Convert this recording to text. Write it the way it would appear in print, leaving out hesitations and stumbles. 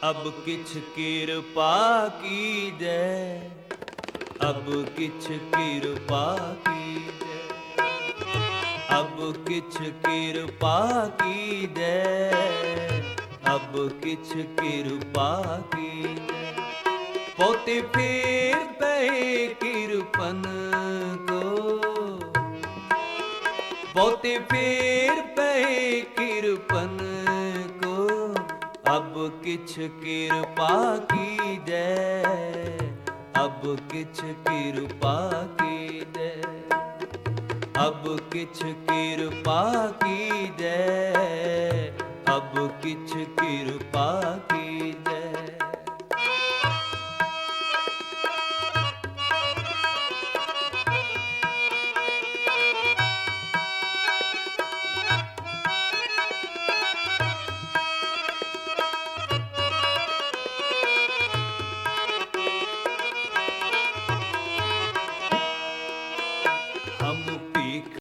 अब किछ कृपा कीजै, अब किछ कृपा कीजै, अब किछ कृपा कीजै, अब किछ कृपा कीजै। पोते फेर पए कृपन को, पोते फेर पए कृपन को, अब किछ कृपा कीजै, अब किछ कृपा कीजै, अब किछ कृपा कीजै, अब किछ कृपा कीजै।